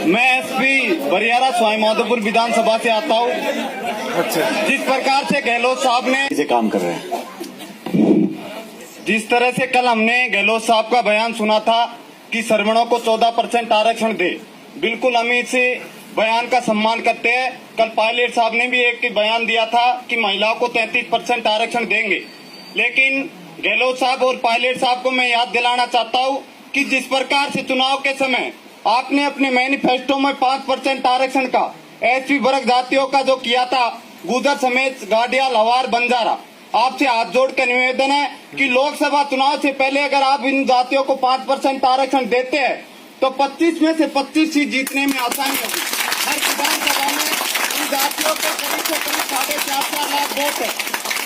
मैं एसपी बरियारा सवाई माधोपुर विधानसभा से आता हूँ। अच्छा, जिस प्रकार से गहलोत साहब ने इसे काम कर रहे हैं। जिस तरह से कल हमने गहलोत साहब का बयान सुना था कि सर्वणों को 14% आरक्षण दे, बिल्कुल हम इस बयान का सम्मान करते हैं। कल पायलट साहब ने भी एक बयान दिया था कि महिलाओं को 33% आरक्षण देंगे, लेकिन गहलोत साहब और पायलट साहब को मैं याद दिलाना चाहता हूं कि जिस प्रकार से चुनाव के समय आपने अपने मैनिफेस्टो में 5% आरक्षण का एससी वर्ग जातियों का जो किया था, गुजर समेत गाड़िया लवार बंजारा, आपसे हाथ जोड़ कर निवेदन है कि लोकसभा चुनाव से पहले अगर आप इन जातियों को 5% आरक्षण देते हैं तो 25 में से 25 सीट जीतने में आसानी होगी। हर विधानसभा में इन जातियों को करीब से करीब 4.5 लाख वोट है।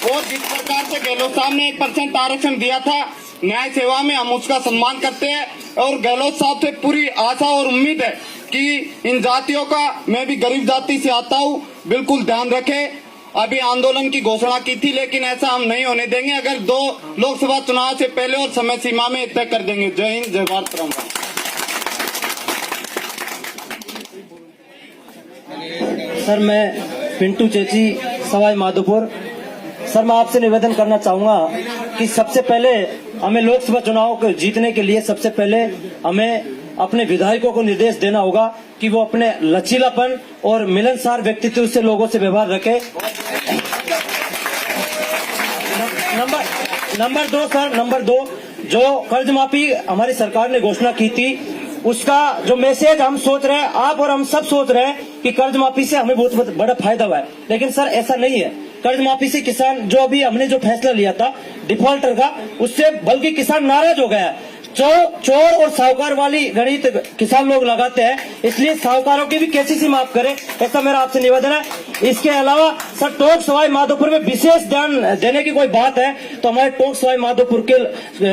और जिस प्रकार से गहलोत साहब ने 1% आरक्षण दिया था न्याय सेवा में, हम उसका सम्मान करते हैं और गहलोत साहब से पूरी आशा और उम्मीद है कि इन जातियों का, मैं भी गरीब जाति से आता हूँ, बिल्कुल ध्यान रखें। अभी आंदोलन की घोषणा की थी, लेकिन ऐसा हम नहीं होने देंगे। अगर 2 लोकसभा चुनाव से पहले और समय सीमा में तय कर देंगे। जय हिंद, जय भारत। राम राम। सर, मैं पिंटू चेची, सवाई माधोपुर। सर, मैं आपसे निवेदन करना चाहूंगा कि सबसे पहले हमें लोकसभा चुनाव को जीतने के लिए सबसे पहले हमें अपने विधायकों को निर्देश देना होगा कि वो अपने लचीलापन और मिलनसार व्यक्तित्व से लोगों से व्यवहार रखे। नंबर 2, जो कर्ज माफी हमारी सरकार ने घोषणा की थी, उसका जो मैसेज हम सोच रहे हैं, आप और हम सब सोच रहे हैं कि कर्ज माफी से हमें बहुत बड़ा फायदा हुआ है, लेकिन सर ऐसा नहीं है। कर्ज माफी से किसान, जो अभी हमने जो फैसला लिया था डिफॉल्टर का, उससे बल्कि किसान नाराज हो गया है। चोर और साहूकार वाली गणित किसान लोग लगाते हैं, इसलिए साहूकारों की भी केसीसी माफ करें, ऐसा मेरा आपसे निवेदन है। इसके अलावा सर, टोंक सवाई माधोपुर में विशेष ध्यान देने की कोई बात है तो हमारे टोंक सवाई माधोपुर के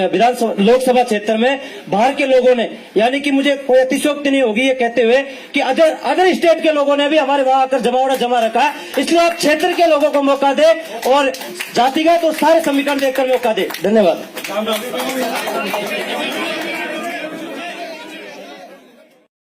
विधानसभा लोकसभा क्षेत्र में बाहर के लोगों ने, यानी कि मुझे कोई अतिशयोक्ति नहीं होगी ये कहते हुए कि अदर स्टेट के लोगों ने भी हमारे वहां आकर जमावड़ा जमा रखा है, इसलिए आप क्षेत्र के लोगों को मौका दे और जातिगत तो सारे समीकरण देखकर मौका दे। धन्यवाद।